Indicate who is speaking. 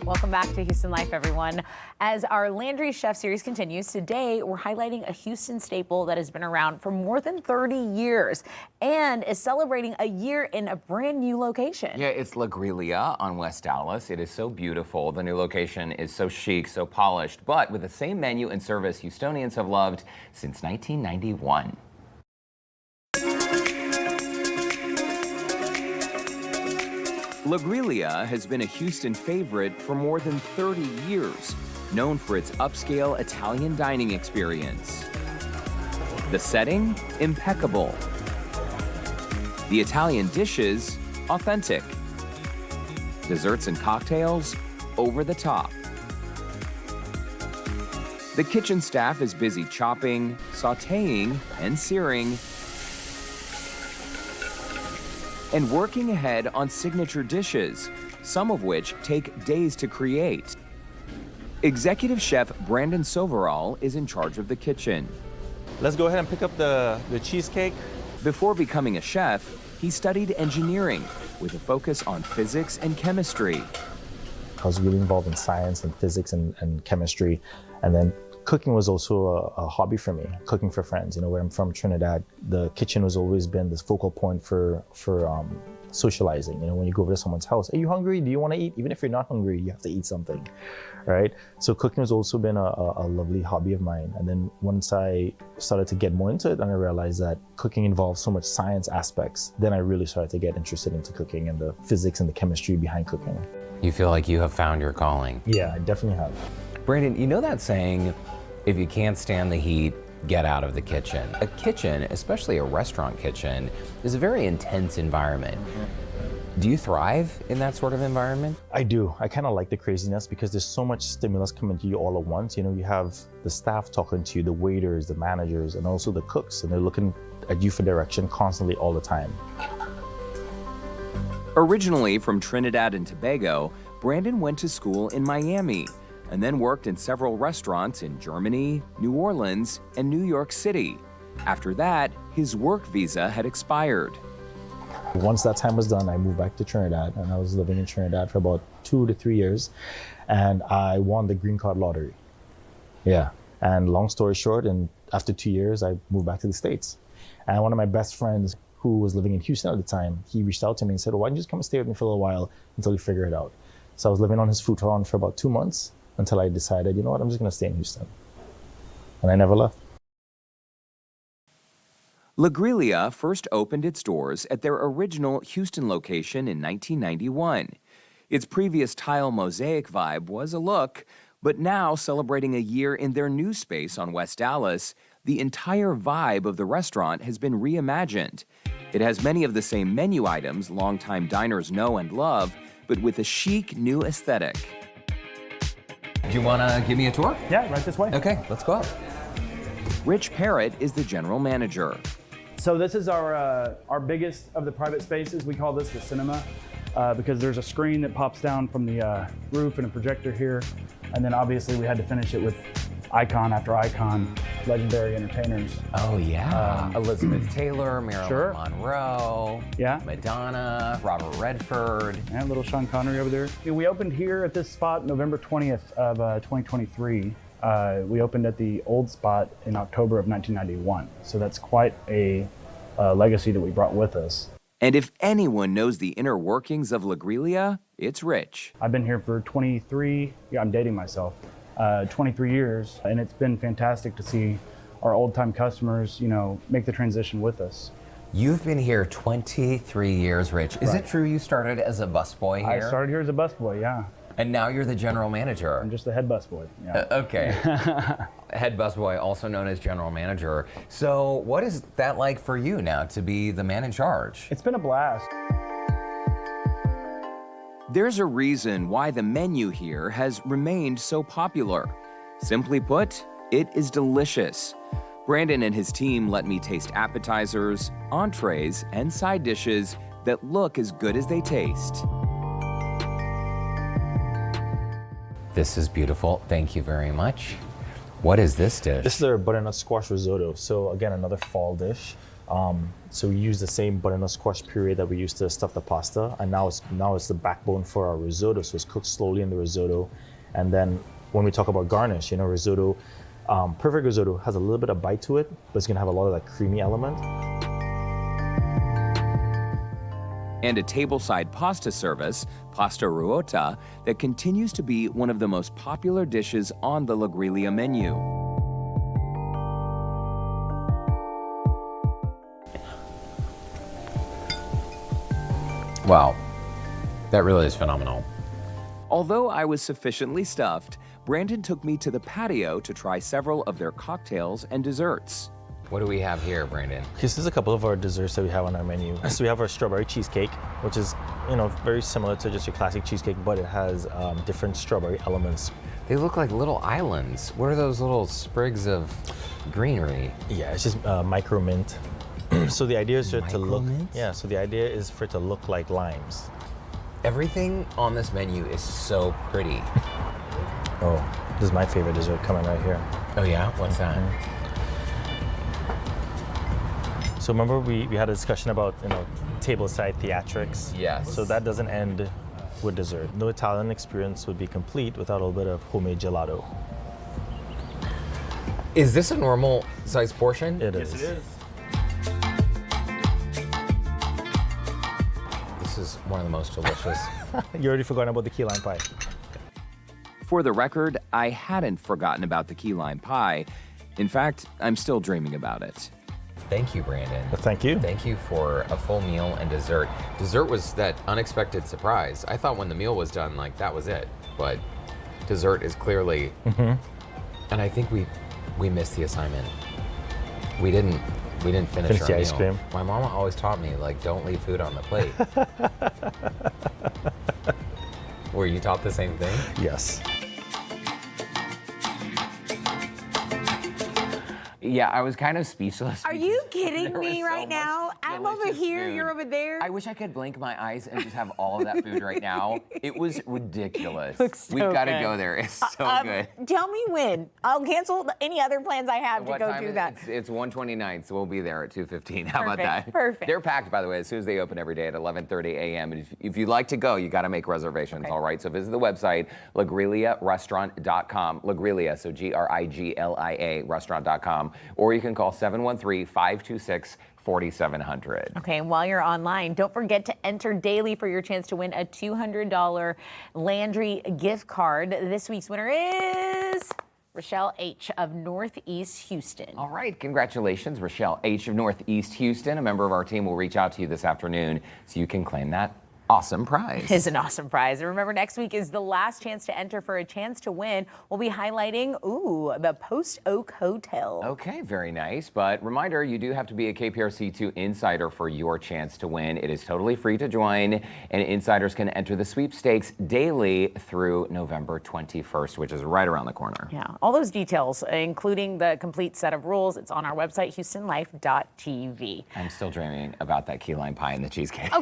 Speaker 1: Welcome back to Houston Life, everyone. As our Landry Chef series continues, today we're highlighting a Houston staple that has been around for more than 30 years and is celebrating a year in a brand new location.
Speaker 2: Yeah, it's La Griglia on West Dallas. It is so beautiful. The new location is so chic, so polished, but with the same menu and service Houstonians have loved since 1991. La Griglia has been a Houston favorite for more than 30 years, known for its upscale Italian dining experience. The setting, impeccable. The Italian dishes, authentic. Desserts and cocktails, over the top. The kitchen staff is busy chopping, sautéing, and searing, and working ahead on signature dishes, some of which take days to create. Executive Chef Brandon Soverall is in charge of the kitchen.
Speaker 3: Let's go ahead and pick up the cheesecake.
Speaker 2: Before becoming a chef, he studied engineering with a focus on physics and chemistry.
Speaker 4: I was really involved in science and physics and chemistry, and then cooking was also a hobby for me, cooking for friends. You know, where I'm from, Trinidad, the kitchen has always been this focal point for socializing. You know, when you go over to someone's house, are you hungry? Do you want to eat? Even if you're not hungry, you have to eat something, right? So cooking has also been a lovely hobby of mine. And then once I started to get more into it, and I realized that cooking involves so much science aspects, then I really started to get interested into cooking and the physics and the chemistry behind cooking.
Speaker 2: You feel like you have found your calling.
Speaker 4: Yeah, I definitely have.
Speaker 2: Brandon, you know that saying, if you can't stand the heat, get out of the kitchen. A kitchen, especially a restaurant kitchen, is a very intense environment. Do you thrive in that sort of environment?
Speaker 4: I do. I kind of like the craziness because there's so much stimulus coming to you all at once. You know, you have the staff talking to you, the waiters, the managers, and also the cooks, and they're looking at you for direction constantly all the time.
Speaker 2: Originally from Trinidad and Tobago, Brandon went to school in Miami and then worked in several restaurants in Germany, New Orleans, and New York City. After that, his work visa had expired.
Speaker 4: Once that time was done, I moved back to Trinidad, and I was living in Trinidad for about 2 to 3 years, and I won the green card lottery. Yeah, and long story short, and after 2 years, I moved back to the States. And one of my best friends who was living in Houston at the time, he reached out to me and said, well, why don't you just come and stay with me for a little while until you figure it out? So I was living on his futon for about 2 months until I decided, you know what, I'm just gonna stay in Houston. And I never left.
Speaker 2: La Griglia first opened its doors at their original Houston location in 1991. Its previous tile mosaic vibe was a look, but now celebrating a year in their new space on West Dallas, the entire vibe of the restaurant has been reimagined. It has many of the same menu items longtime diners know and love, but with a chic new aesthetic. Do you want to give me a tour?
Speaker 5: Yeah, right this way.
Speaker 2: Okay, let's go up. Rich Parrott is the general manager.
Speaker 5: So this is our biggest of the private spaces. We call this the cinema because there's a screen that pops down from the roof and a projector here. And then obviously we had to finish it with icon after icon, legendary entertainers.
Speaker 2: Oh yeah, Elizabeth Taylor, Marilyn
Speaker 5: Sure.
Speaker 2: Monroe,
Speaker 5: Yeah.
Speaker 2: Madonna, Robert Redford.
Speaker 5: And little Sean Connery over there. Yeah, we opened here at this spot November 20th of 2023. We opened at the old spot in October of 1991. So that's quite a legacy that we brought with us.
Speaker 2: And if anyone knows the inner workings of La Griglia, it's Rich.
Speaker 5: I've been here for 23, yeah, I'm dating myself, 23 years, and it's been fantastic to see our old-time customers, you know, make the transition with us.
Speaker 2: You've been here 23 years, Rich. Is it true you started as a busboy here?
Speaker 5: I started here as a busboy, yeah.
Speaker 2: And now you're the general manager.
Speaker 5: I'm just the head busboy, yeah.
Speaker 2: Okay. Head busboy, also known as general manager. So what is that like for you now to be the man in charge?
Speaker 5: It's been a blast.
Speaker 2: There's a reason why the menu here has remained so popular. Simply put, it is delicious. Brandon and his team let me taste appetizers, entrees, and side dishes that look as good as they taste. This is beautiful. Thank you very much. What is this dish?
Speaker 4: This is our butternut squash risotto. So again, another fall dish. So we use the same butternut squash puree that we used to stuff the pasta, and now it's the backbone for our risotto. So it's cooked slowly in the risotto, and then when we talk about garnish, risotto, perfect risotto has a little bit of bite to it, but it's gonna have a lot of that creamy element.
Speaker 2: And a tableside pasta service, pasta ruota, that continues to be one of the most popular dishes on the La Griglia menu.
Speaker 6: Wow, that really is phenomenal.
Speaker 2: Although I was sufficiently stuffed, Brandon took me to the patio to try several of their cocktails and desserts.
Speaker 6: What do we have here, Brandon?
Speaker 4: This is a couple of our desserts that we have on our menu. So we have our strawberry cheesecake, which is, very similar to just your classic cheesecake, but it has different strawberry elements.
Speaker 6: They look like little islands. What are those little sprigs of greenery?
Speaker 4: Yeah, it's just micro mint. So the idea is for it to look.
Speaker 6: Micro mint?
Speaker 4: Yeah. So the idea is for it to look like limes.
Speaker 6: Everything on this menu is so pretty.
Speaker 4: Oh, this is my favorite dessert coming right here.
Speaker 6: Oh yeah, what's that?
Speaker 4: So remember we had a discussion about tableside theatrics.
Speaker 6: Yes.
Speaker 4: So that doesn't end with dessert. No Italian experience would be complete without a little bit of homemade gelato.
Speaker 6: Is this a normal size portion?
Speaker 4: It is.
Speaker 5: Yes, it is.
Speaker 6: This is one of the most delicious.
Speaker 4: You already forgotten about the key lime pie.
Speaker 2: For the record, I hadn't forgotten about the key lime pie. In fact, I'm still dreaming about it.
Speaker 6: Thank you, Brandon.
Speaker 4: Well, thank you.
Speaker 6: Thank you for a full meal and dessert. Dessert was that unexpected surprise. I thought when the meal was done, that was it. But dessert is clearly, and I think we missed the assignment. We didn't finish our
Speaker 4: the
Speaker 6: meal.
Speaker 4: ice cream.
Speaker 6: My mama always taught me, don't leave food on the plate. Were you taught the same thing?
Speaker 4: Yes.
Speaker 6: Yeah, I was kind of speechless.
Speaker 1: Are you kidding
Speaker 6: There was
Speaker 1: me
Speaker 6: so
Speaker 1: right
Speaker 6: much
Speaker 1: now? I'm over
Speaker 6: delicious
Speaker 1: here,
Speaker 6: food.
Speaker 1: you're over there.
Speaker 6: I wish I could blink my eyes and just have all of that food right now. It was ridiculous.
Speaker 1: Looks so
Speaker 2: We've got to
Speaker 1: good.
Speaker 2: go there. It's so good.
Speaker 1: Tell me when. I'll cancel any other plans I have to
Speaker 2: What
Speaker 1: go
Speaker 2: time
Speaker 1: do
Speaker 2: is
Speaker 1: that.
Speaker 2: It's 1:29, so we'll be there at 2:15. How about that?
Speaker 1: Perfect.
Speaker 2: They're packed, by the way, as soon as they open every day at 11:30 a.m. And if you'd like to go, you got to make reservations, all right? So visit the website, lagrigliarestaurant.com. La Griglia, so Griglia restaurant.com. Or you can call 713-526-4700.
Speaker 1: Okay, and while you're online, don't forget to enter daily for your chance to win a $200 Landry gift card. This week's winner is Rochelle H. of Northeast Houston.
Speaker 2: All right, congratulations, Rochelle H. of Northeast Houston. A member of our team will reach out to you this afternoon so you can claim that awesome prize.
Speaker 1: Is an awesome prize. And remember, next week is the last chance to enter for a chance to win. We'll be highlighting, the Post Oak Hotel.
Speaker 2: Okay, very nice. But reminder, you do have to be a KPRC2 insider for your chance to win. It is totally free to join, and insiders can enter the sweepstakes daily through November 21st, which is right around the corner.
Speaker 1: Yeah, all those details, including the complete set of rules, it's on our website, houstonlife.tv.
Speaker 2: I'm still dreaming about that key lime pie and the cheesecake.
Speaker 1: Okay.